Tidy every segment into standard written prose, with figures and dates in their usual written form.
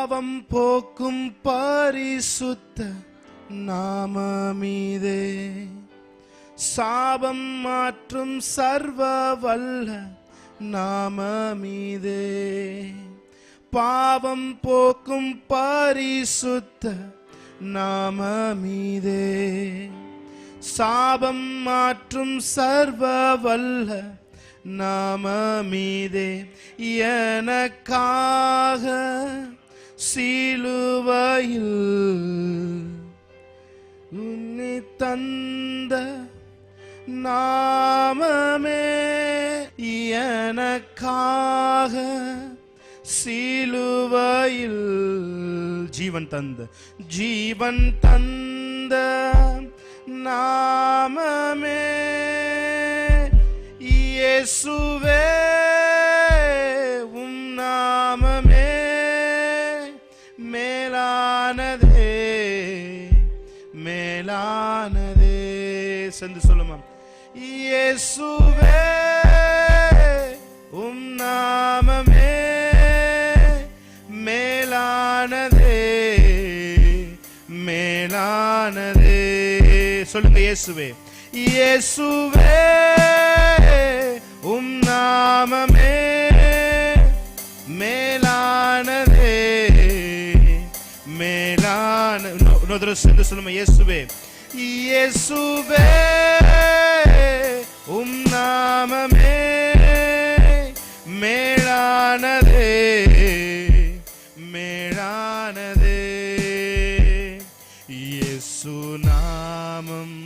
பாவம் போக்கும் பரிசுத்த நாமமீதே, சாபம் மாற்றும் சர்வ வல்ல நாமமீதே, பாவம் போக்கும் பரிசுத்த நாமமீதே, சாபம் மாற்றும் சர்வ வல்ல நாமமீதே, எனக்காக சிலுவையில் உன்னை தந்த நாமமே, எனக்காக சிலுவையில் ஜீவன் தந்த நாமமே, இயேசுவே உம் நாமமே மேலானதே, மேலானதே. சென்று சொல்லுமா, இயேசுவே உம் நாமமே மேலானதே, மேலானதே. சொல்லுங்க, இயேசுவே, இயேசுவே உம் நாமமே மேலானதே, மேலான. இன்னொரு சேர்ந்து சொல்லுங்க, இயேசுவே, இயேசுவே உம் நாமமே மேலானதே, மேலானதே. இயேசு நாமம்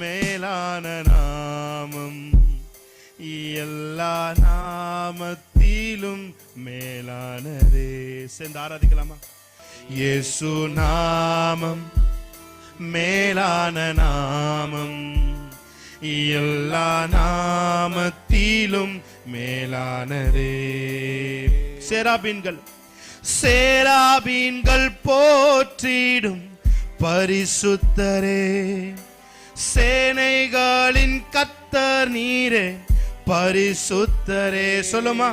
மேலான நாமம், எல்லா நாமத்திலும் மேலானதே. சேர்ந்து ஆராதிக்கலாமா? இயேசு நாமம் மேலான நாமம், எல்லா நாமத்திலும் மேலானதே. சேராபீன்கள் போற்றிடும் பரிசுத்தரே, சேனைகளின் கர்த்தர் நீரே பரிசுத்தரே. சொல்லுமா,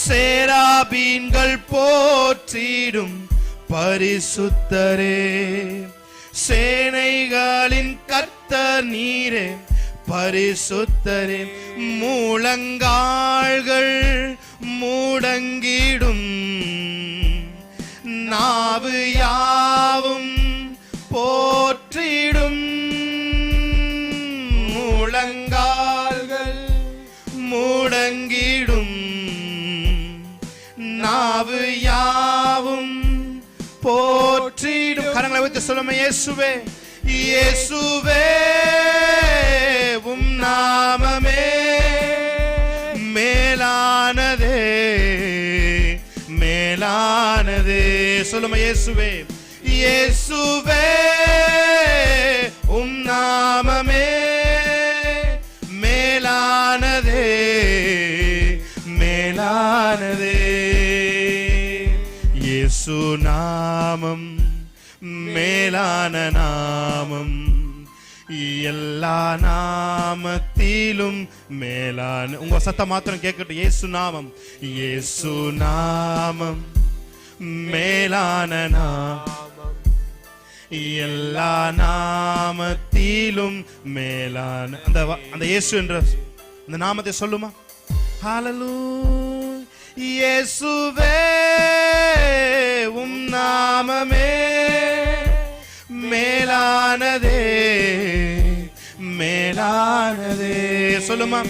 சேராபீன்கள் போற்றிடும் பரிசுத்தரே, சேனைகளின் கர்த்தர் நீரே பரிசுத்தரே. முழங்கால்கள் முடங்கிடும், நாவு யாவும் போற்றிடும், முழங்கால்கள் முடங்கிடும், நாவு யாவும் போற்றிடும். கரங்களை வைத்து சொல்லுமே, இயேசுவே, இயேசுவே உம் நாமமே மேலானதே, மேலானதே. சொல்லுமே, இயேசுவே, இயேசுவே உம் நாமமே மேலானதே, மேலானதே. இயேசு நாமம் மேலான நாமம், எல்லா நாமத்திலும் மேலான. உங்க சத்தம் மாத்திரம் கேட்கட்டும். இயேசு நாமம், இயேசு நாமம் மேலான நாமம், எல்லா நாமத்திலும் மேலான. அந்த இயேசு என்ற அந்த நாமத்தை சொல்லுமா? ஹல்லேலூயா. இயேசுவே உம் நாமமே மேலானதே, மேலானதே. சொல்லுமா,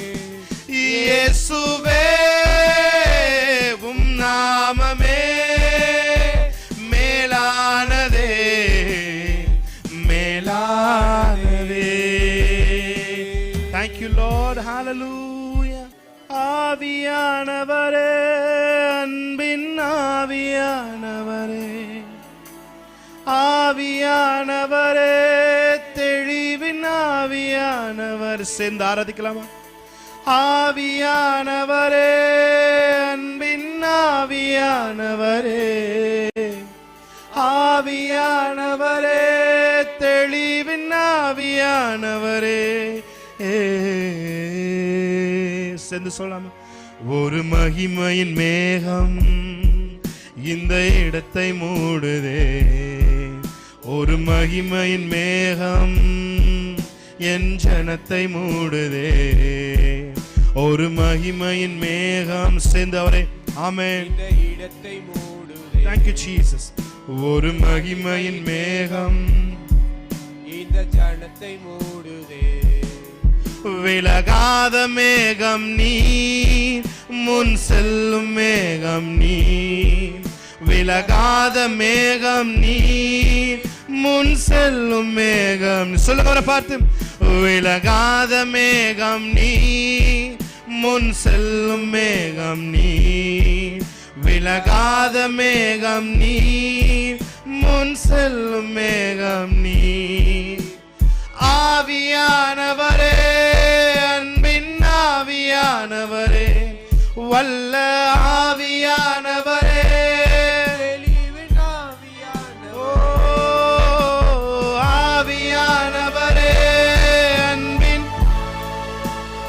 இயேசுவே உம் நாமமே மேலானதே, மேலானதே. Thank you Lord. Hallelujah. ஆவியானவரே, அன்பின் ஆவியானவரே, ஆவியானவரே, தெளிவின் ஆவியானவர். சேர்ந்து ஆராதிக்கலாமா? ஆவியானவரே, அன்பின் ஆவியானவரே, ஆவியானவரே, தெளிவின் ஆவியானவரே. சேர்ந்து சொல்லாமா? ஒரு மகிமையின் மேகம் இந்த இடத்தை மூடுதே. ஒரு மகிமையின் மேகம் என் ஜனத்தை மூடுதே. ஒரு மகிமையின் மேகம் சேர்ந்தவரே ஆமென். இந்த இடத்தை மூடுதே. Thank you Jesus. ஒரு மகிமையின் மேகம் இந்த ஜனத்தை மூடுதே. விலகாத மேகம் நீர், முன் செல்லும் மேகம் நீர். விலகாத மேகம் நீர், முன் செல்லும் மேகம். சொல்லுங்க அவரை பார்த்து. விலகாத மேகம் நீர், முன் செல்லும் மேகம் நீர். விலகாத மேகம் நீர், முன் செல்லும் மேகம் நீர். ஆவியானவரே, அன்பின் ஆவியானவரே, வல்ல ஆவியானவரே, தெளிவின் ஆவியானவரே, ஆவியானவரே, அன்பின்.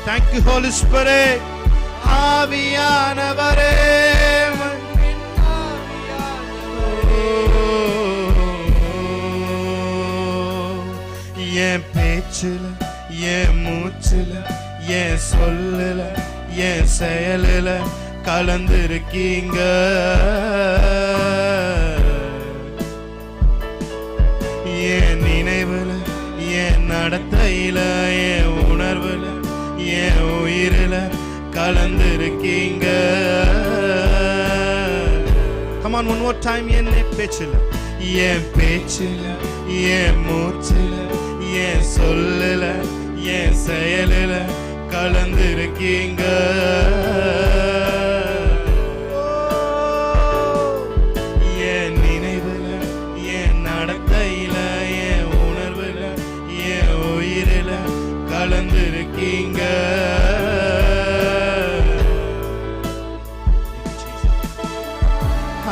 Thank you Holy Spirit. ஆவியானவரே, அன்பின் ஆவியானவரே. என் பேச்சுல, என் மூச்சுல, என் சொல்லுல, என் செயலுல கலந்திருக்கீங்க. என் நினைவுல, என் நடத்தையில, என் உணர்வுல, என் உயிரில கலந்திருக்கீங்க. Come on, one more time. என் பேச்சுல, என் பேச்சுல, என் மூச்சுல, என் சொல்லுல, என் செயலுல கலந்திருக்கீங்க. என் நினைவுல, என் நடத்தையில, என் உணர்வுல, என் உயிரில கலந்திருக்கீங்க.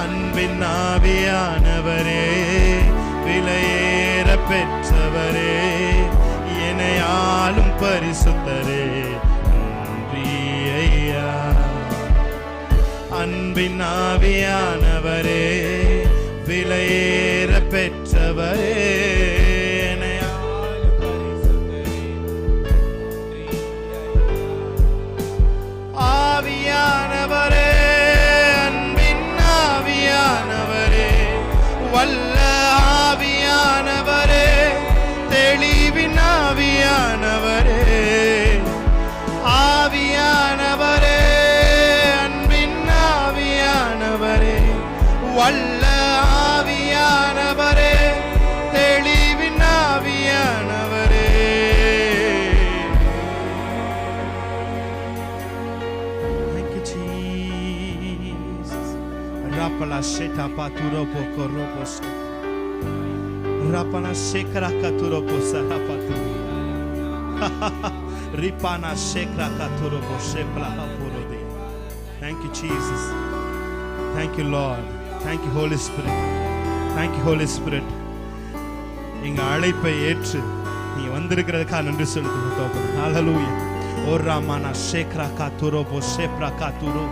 அன்பின் ஆவியானவரே, விலையேற பெற்றவரே, என்னை ஆளும் பரிசுத்தரே, நன்றி ஐயா. அன்பின் ஆவியானவரே, விலையேற பெற்றவரே, என்னை ஆளும் பரிசுத்தரே, ஆவியானவரே, அன்பின் ஆவியானவரே, வல்ல ஆவியானவரே, தெளிவின் ஆவியானவரே, ஆவியானவரே, அன்பின் ஆவியானவரே, வல்ல ஆவியானவரே, தெளிவின் ஆவியானவரே. Thank you Jesus. Rapala sheta paturo pokorobos. Rapana shekra katuro posarapatu. Ripana shekra katuro poshepla hapurodi. Thank you Jesus. Thank you Lord. Thank you Holy Spirit. Thank you Holy Spirit. எங்க அழைப்பை ஏற்று நீ வந்திருக்கிறதுக்காக நன்றி செலுத்துகிறோம். ஹalleluya. Oramana shekra katuro poshepra katuro.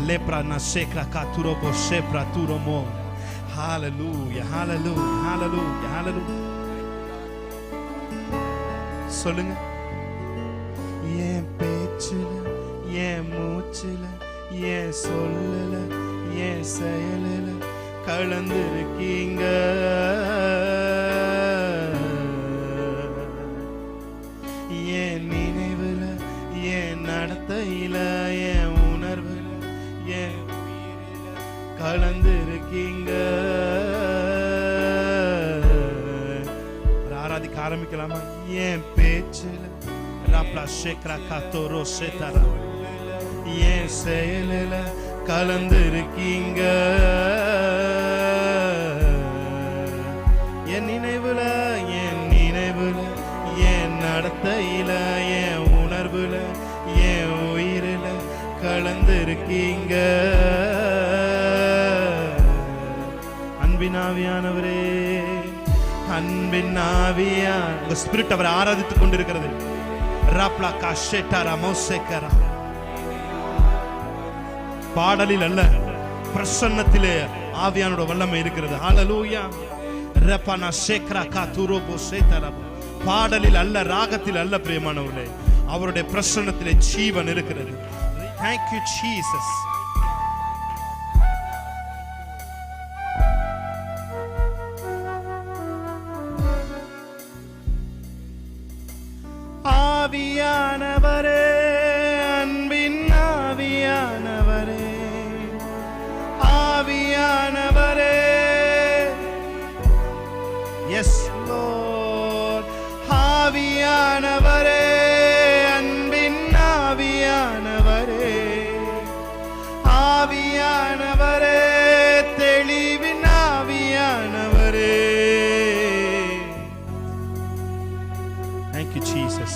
Leprana shekra katuro poshepra turomo. Hallelujah, hallelujah, hallelujah, hallelujah. சொல்லுங்க. என் பேச்சுல, என் மூச்சுல, என் சொல்லுல, என் செயலுல கலந்திருக்கீங்க. என் நினைவுல, என் நடத்தையில, என் உணர்வுல, என் உயிரில கலந்திருக்கீங்க. ஆராதிக்க ஆரம்பிக்கலாமா? என் பேச்சுல, ராப்லா ஷேக்ரா காத்தோரோ ஷேதாரா, என் செயலில கலந்திருக்கீங்க. என் நினைவுல, என் நினைவுல, என் நடத்தையில, என் உணர்வுல, என் உயிரில கலந்திருக்கீங்க. அன்பின் ஆவியானவரே, அன்பின் ஆவியான் உங்க ஸ்பிரிட் அவரை ஆராதித்துக் கொண்டிருக்கிறது. ராப்லா காஷேட்டாரா மோசேக்கரா. பாடலில் அல்ல, பிரசன்னத்திலே ஆவியானோட வல்லமை இருக்கிறது. ஹalleluya. ரபனா ஷேக்ரா காதுரோபோ சேதரப. பாடலில் அல்ல, ராகத்தில் அல்ல பிரியமானவர்களே, அவருடைய பிரசன்னத்திலே ஜீவன் இருக்கிறது. Thank you Jesus. ஆவியானவரே, அன்பின் ஆவியானவரே, ஆவியானவரே, எஸ் லார்ட், ஆவியானவரே, அன்பின் ஆவியானவரே, ஆவியானவரே, தெளிவின் ஆவியானவரே. Thank you Jesus.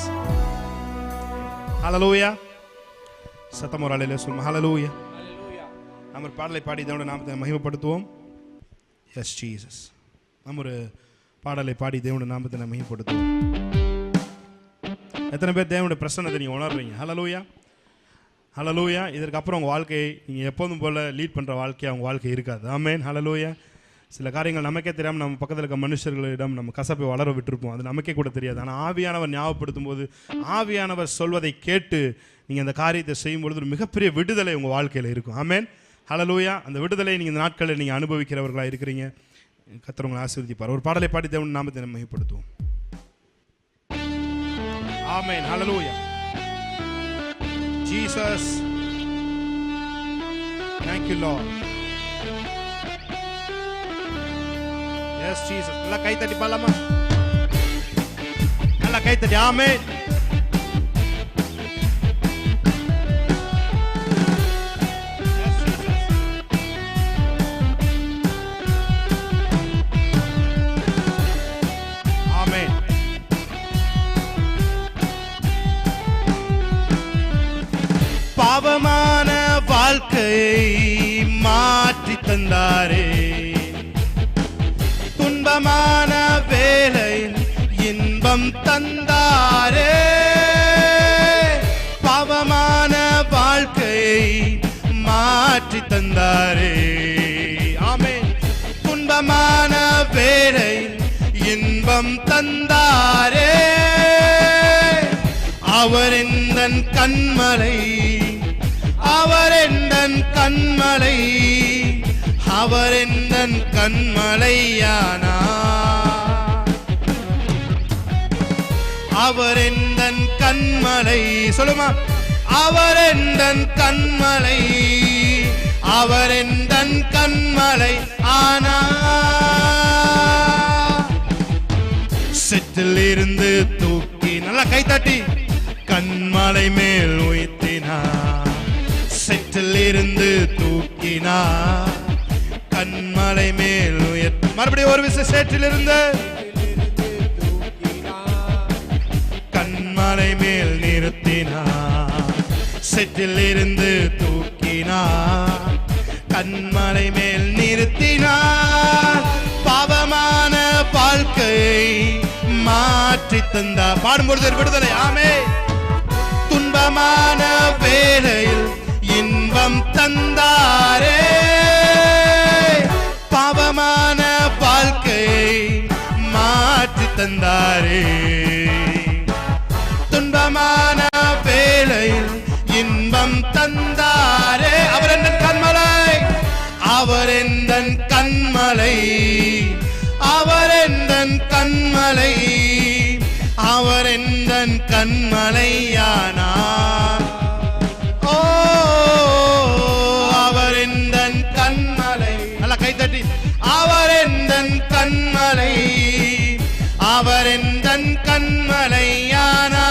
ஹalleluya. சத்தம் ஒரு அல்லேலூயா சொல்லுங்க. ஹalleluya. நம்ம ஒரு பாடலை பாடி தேவனுடைய நாமத்தை மகிமைப்படுத்துவோம். Yes Jesus. நம்ம ஒரு பாடலை பாடி தேவனுடைய நாமத்தை மகிமைப்படுத்துவோம். எத்தனை பேர் தேவனுடைய பிரசன்னத்தை நீங்க உணர்றீங்க? ஹalleluya. ஹalleluya. இதற்கு அப்புறம் உங்க வாழ்க்கை நீங்க எப்போதும் போல லீட் பண்ற வாழ்க்கையா உங்க வாழ்க்கை இருக்காது. ஆமென். ஹalleluya. சில காரியங்கள் நமக்கே தெரியாமல் நம்ம பக்கத்தில் இருக்க மனுஷர்களிடம் நம்ம கசப்பை வளர விட்டுருப்போம். அது நமக்கே கூட தெரியாது. ஆனால் ஆவியானவர் ஞாபகப்படுத்தும் போது, ஆவியானவர் சொல்வதை கேட்டு நீங்கள் அந்த காரியத்தை செய்யும் பொழுது ஒரு மிகப்பெரிய விடுதலை உங்கள் வாழ்க்கையில் இருக்கும். ஆமென். ஹalleluya. அந்த விடுதலை நீங்கள் இந்த நாட்களில் நீங்கள் அனுபவிக்கிறவர்களாக இருக்கிறீங்க. கர்த்தர் உங்களை ஆசீர்வதிப்பார். ஒரு பாடலை பாடி தேவன் நாமத்தை மகிமைப்படுத்துவோம். ஆமென். ஹalleluya. Jesus. Thank you Lord. Yes Jesus. நல்லா கை தட்டி பாடலாமா? நல்லா கை தட்டி. ஆமென். Yes Jesus. ஆமென். பாவமான வாழ்க்கையை மாற்றி தந்தாரே, துன்பமான வேளையில் இன்பம் தந்தாரே, பாவமான வாழ்க்கையை மாற்றி தந்தாரே. ஆமென். துன்பமான வேளையில் இன்பம் தந்தாரே, அவர் எந்தன் கண்மலை, அவர் எந்தன் கண்மலை, அவர் எந்தன் கண்மலையானா, அவர் எந்தன் கண்மலை. சொல்லுமா? அவர் எந்தன் கண்மலை, அவர் எந்தன் கண்மலை ஆனா. செட்டில் இருந்து தூக்கி நல்லா கை தட்டி கண்மலை மேல் உயர்த்தினார். செட்டில் இருந்து தூக்கினார், கண்மலை மேல் உயர்த்தி. மறுபடியும் ஒரு விஷயம், சேற்றிலிருந்து கண்மலை மேல் நிறுத்தினார். செற்றிலிருந்து தூக்கினார், கண்மலை மேல் நிறுத்தினார். பாவமான வாழ்க்கையை மாற்றி தந்தார். பாடும்பொழுது விடுதலை. ஆமென். துன்பமான வேளையில் இன்பம் தந்தாரே, பாவமான வாழ்க்கையை மாற்றி தந்தாரே, துன்பமான வேளையில் இன்பம் தந்தாரே. அவர் எந்தன் கண்மலை, அவர் எந்தன் கண்மலை, அவர் எந்தன் கண்மலை, அவர் எந்தன் கண்மலையானா. ஓ, அவர் எந்தன் கண்மலை. நல்லா கை தட்டி. அவர் எந்தன் கண்மலை, அவர் எந்தன் கண்மலையானா.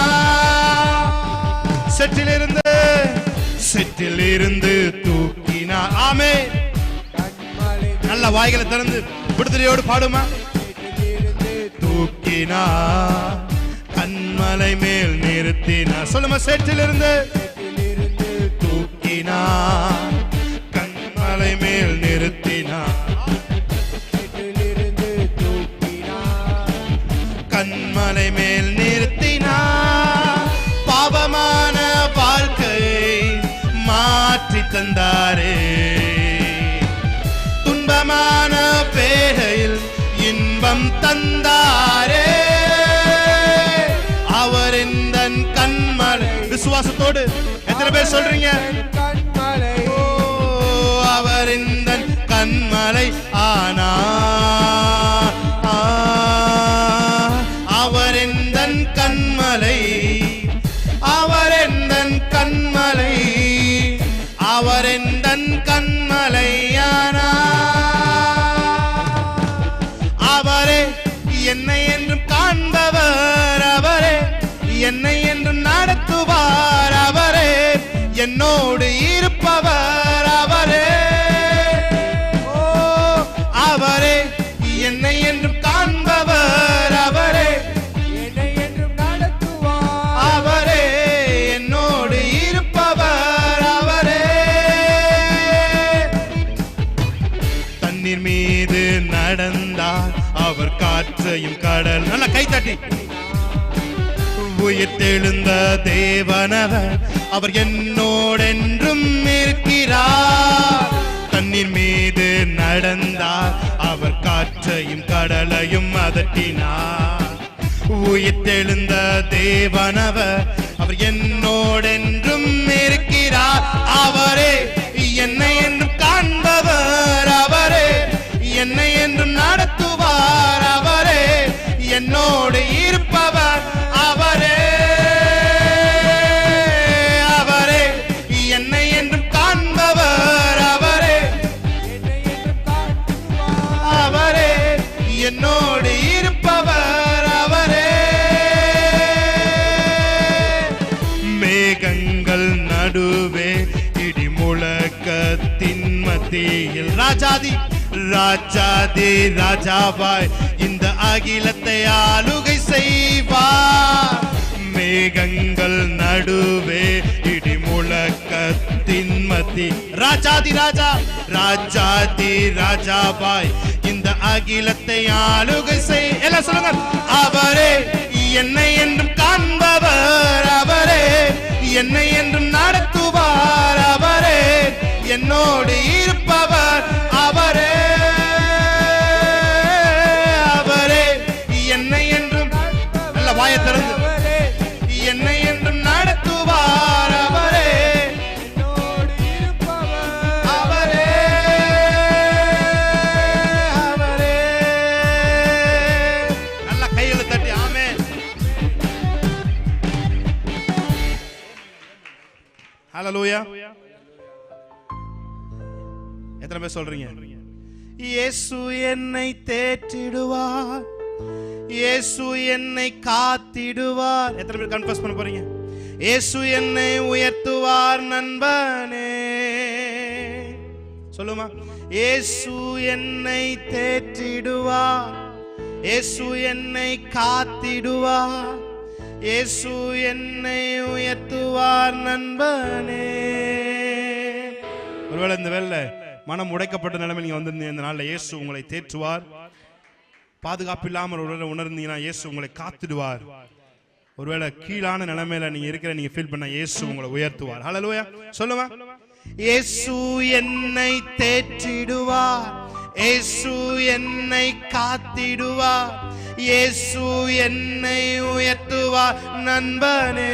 செற்றிலிருந்து தூக்கினார். ஆமென். நல்ல வாய்களை திறந்து விடுதலையோடு பாடுமா? தூக்கினார், கண்மலை மேல் நிறுத்தினார். சொல்லுமா? செற்றிலிருந்து தூக்கினார், கண்மலை மேல் நிறுத்தினார், கண்மலை மேல் நிறுத்தினார். பாவமான வாழ்க்கையை மாற்றி தந்தாரே. விசுவாசத்தோடு எத்தனை பேர் சொல்றீங்க? கண்மலை ஓ, அவர் இந்த கண்மலை ஆனா, அவர் இந்த கண்மலை, அவர் இந்த கண்மலை, அவர் இந்த கண்மலையானா, அவரே என்னை என்றும் காண்பவர், அவரே என்னை என்றும் நடத்துவார், அவரே என்னோடு இருப்பவர், அவரே ஓ, அவரே என்னை என்றும் காண்பவர், அவரே என்னை என்றும் நடத்துவார், அவரே என்னோடு இருப்பவர், அவரே தண்ணீர் மீது நடந்தார் அவர் காற்றையும் கடல், நல்ல கைத்தட்டி, உயிர்த்தெழுந்த தேவனவர் அவர் என்னோடென்றும் இருக்கிறார். தண்ணீர் மீது நடந்தார் அவர் காற்றையும் கடலையும் அதட்டினார். உயிர்த்தெழுந்த தேவனவர் அவர் என்னோடென்றும் இருக்கிறார். அவரே என்னை என்றும் காண்பவர், அவரே என்னை என்றும் நடத்துவார், அவரே என்னோடு இருப்பவர், அவரே அவரே என்னை என்றும் காண்பவர், அவரே என்னை என்றும் காட்டுவார், அவரே என்னோடு இருப்பவர், அவரே மேகங்கள் நடுவே இடி முழக்கத்தின் மத்தியில் ராஜாதி ராஜாதி ராஜாவாய் இந்த அகிலத்தை ஆளுகை செய்வார். மேகங்கள் நடுவே இடி முழக்கத்தின் மத்தி ராஜாதி ராஜா ராஜாதி ராஜாவாய் இந்த அகிலத்தை ஆளுகை செய், எல்லாம் சொல்லுங்க. அவரே என்னை என்றும் காண்பவர், அவரே என்னை என்றும் நடத்துவார், அவரே என்னோடு இருப்பவர், அவரே அவரே என்னை என்றும், நல்ல வாயை திறந்து, அவரே என்னை என்றும் நடத்துவார், அவரே என்னோடு இருப்பவர், அவரே அவரே நல்ல கைகளை தட்டி ஆமென். ஹல்லேலூயா. எத்தனை பேர் சொல்றீங்க? இயேசு என்னை தேற்றிடுவார், இயேசு என்னை காத்திடுவார். எத்தனை பேர் கன்ஃபஸ் பண்ண போறீங்க? இயேசு என்னை உயர்த்துவார் நண்பனே, சொல்லுமா. இயேசு என்னை தேற்றிடுவார், இயேசு என்னை காத்திடுவார், இயேசு என்னை உயர்த்துவார் நண்பனே. ஒருவேளை இந்த வேளை மனம் உடைக்கப்பட்ட நிலைமை நீங்க வந்திருந்தீங்க, இந்த நாள்ல இயேசு உங்களை தேற்றுவார். பாதுகாப்பு இல்லாமல் ஒருவேளை உணர்ந்தீங்கன்னா இயேசு உங்களை காத்திடுவார். ஒருவேளை கீழான நிலைமையில நீங்க இருக்கிற நீங்க ஃபீல் பண்ண இயேசு உங்களை உயர்த்துவார். ஹல்லேலூயா. சொல்லுமா. இயேசு என்னை தேற்றிடுவார், இயேசு என்னை காத்திடுவார், இயேசு என்னை உயர்த்துவார் நண்பனே.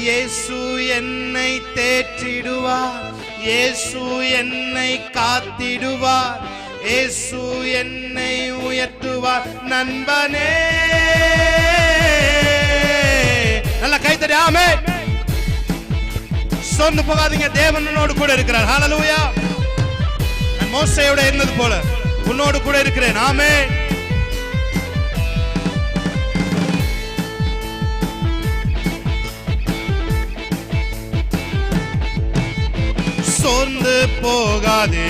இயேசு என்னை தேற்றிடுவார், இயேசு என்னை காத்திடுவார், இயேசு என்னை உயர்த்துவார் நண்பனே. நல்ல கைத்தடி ஆமென். சொன்னு போகாதீங்க, தேவனோடு கூட இருக்கிறார். ஹல்லேலூயா. நான் மோசேயோட இருந்தது போல உன்னோடு கூட இருக்கிறேன். ஆமென். சோர்ந்து போகாதே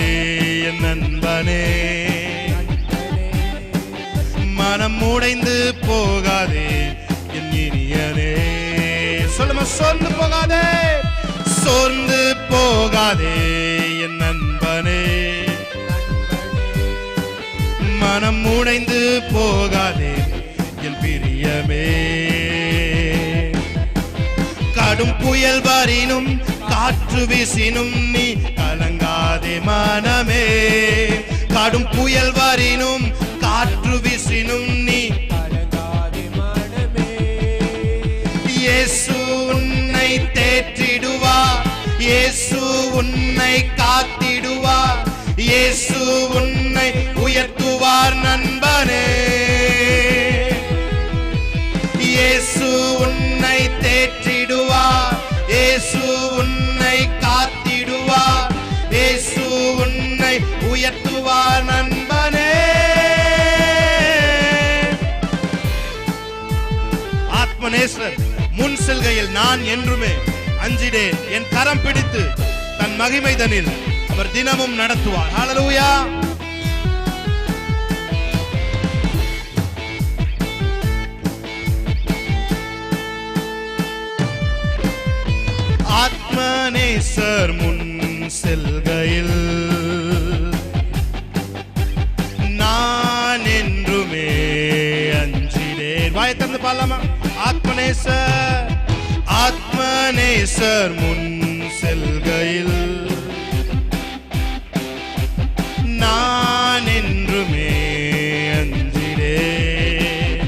என் நண்பனே, மனம் உடைந்து போகாதே என் இனியனே. சொல்லுமா. சோர்ந்து போகாதே, சோர்ந்து போகாதே என் நண்பனே, மனம் உடைந்து போகாதே என் பிரியமே. கடும் புயல் வரினும் காற்று வீசினும் நீ கலங்காதே மனமே. கடும் புயல் வரினும் காற்று வீசினும் நீ கலங்காதே மனமே. இயேசு உன்னை உயர்த்துவார் நண்பனே. இயேசு உன்னை தேற்றிடுவார், இயேசு உன்னை காத்திடுவார், இயேசு உன்னை உயர்த்துவார் நண்பனே. ஆத்மநேசர் முன் செல்கையில் நான் என்றுமே அஞ்சிடேன். என் கரம் பிடித்து தன் மகிமைதனில் அவர் தினமும் நடத்துவார். ஹல்லேலூயா. ஆத்மநேசர் முன் செல்கையில் நான் என்றுமே அஞ்சிடேன். வாயை திறந்து பாடலாமா? ஆத்மநேசர், ஆத்மநேசர் முன் செல்கையில் நான் என்றுமே அஞ்சிடேன்.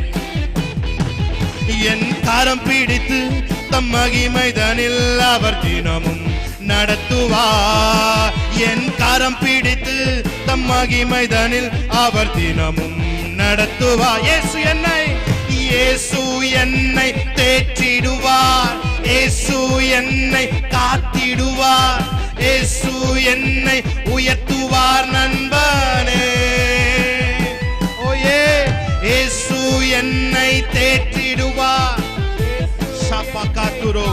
என் கரம் பிடித்து தம் மகிமைதனில் அவர் தினமும் நடத்துவார். என் கரம் பிடித்து தம் மகிமைதனில் அவர் தினமும் நடத்துவார். இயேசு என்னை, இயேசு என்னை தேற்றிடுவார், இயேசு என்னை காத்திடுவார், இயேசு என்னை உயர்த்துவார் நண்பனே. ஓயே, இயேசு என்னை தேற்றிடுவார். ஷபகாத்துரோ,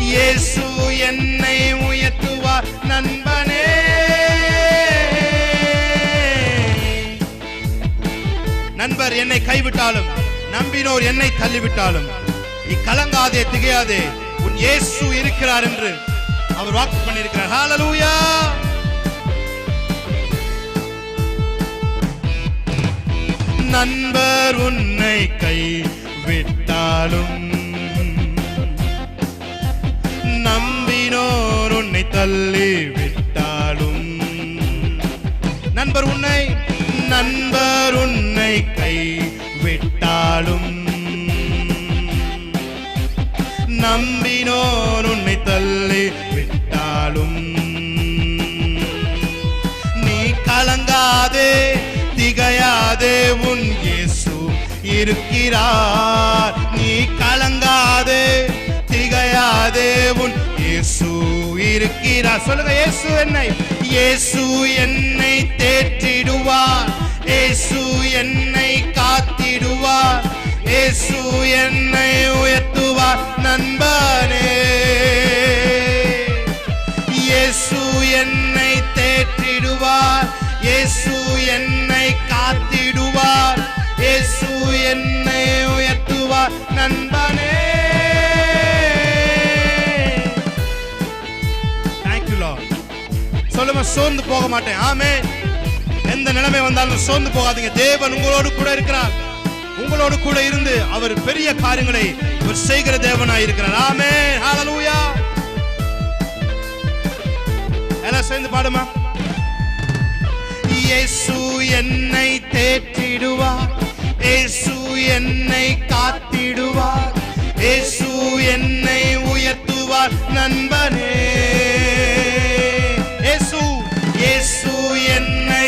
இயேசு என்னை உயர்த்துவார் நண்பனே. நண்பர் என்னை கைவிட்டாலும், நம்பினோர் என்னை தள்ளிவிட்டாலும், நீ கலங்காதே, திகையாதே, உன் இயேசு இருக்கிறார் என்று அவர் வாக்கு பண்ணியிருக்கிறார். ஹல்லேலூயா. நண்பர் உன்னை கைவிட்டாலும், நம்பினோர் உன்னை தள்ளிவிட்டாலும், நண்பர் உன்னை, நண்பர் உன்னை கைவிட்டாலும், நம்பினோர் உன்னை தள்ளி விட்டாலும், நீ கலங்காதே, திகையாதே, உன் இயேசு இருக்கிறார். நீ கலங்காதே, திகையாதே, உன் இயேசு இருக்கிறார். சொல்லுங்க, இயேசு என்னை, இயேசு என்னை தேற்றிடுவார், இயேசு என்னை காத்திடுவார், இயேசு என்னை உயர்த்துவார் நண்பனே. இயேசு என்னை தேற்றிடுவார், இயேசு என்னை காத்திடுவார், இயேசு என்னை உயர்த்துவார் நண்பனே. Thank you Lord. சொல்லுங்க, சோர்ந்து போக மாட்டேன். ஆமென். எந்த நிலைமை வந்தாலும் சோர்ந்து போகாதீங்க. தேவன் உங்களோடு கூட இருக்கிறார். உங்களோடு கூட இருந்து அவர் பெரிய காரியங்களை அவர் செய்கிற தேவனாய் இருக்கிறார். ஆமென். ஹல்லேலூயா. எல்லாம் சேர்ந்து பாடுமா? இயேசு என்னை தேற்றிடுவார், இயேசு என்னை காத்திடுவார், இயேசு என்னை உயர்த்துவார் நண்பனே. இயேசு, இயேசு என்னை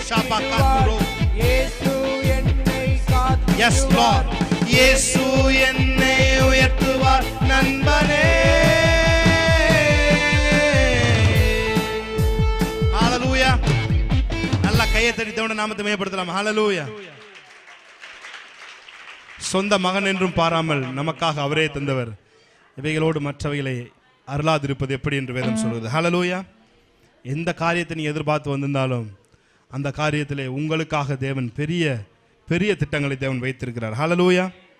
ஷபகாத்துரோ, இயேசு என்னை காத்திடுவார். Yes Lord. இயேசு என்னை உயர்த்துவார் நண்பனே. ஹல்லேலூயா. நல்ல கையை தட்டி தேவனுடைய நாமத்தை மேம்படுத்தலாம். ஹல்லேலூயா. சொந்த மகன் என்றும் பாராமல் நமக்காக அவரே தந்தவர். இவைகளோடு மற்றவைகளை அருளாதிருப்பது எப்படி என்று வேதம் சொல்கிறது. ஹல்லேலூயா. எந்த காரியத்தை நீ எதிர்பார்த்து வந்திருந்தாலும் அந்த காரியத்திலே உங்களுக்காக தேவன் பெரிய பெரிய திட்டங்களை தேவன் வைத்திருக்கிறார். ஹல்லேலூயா.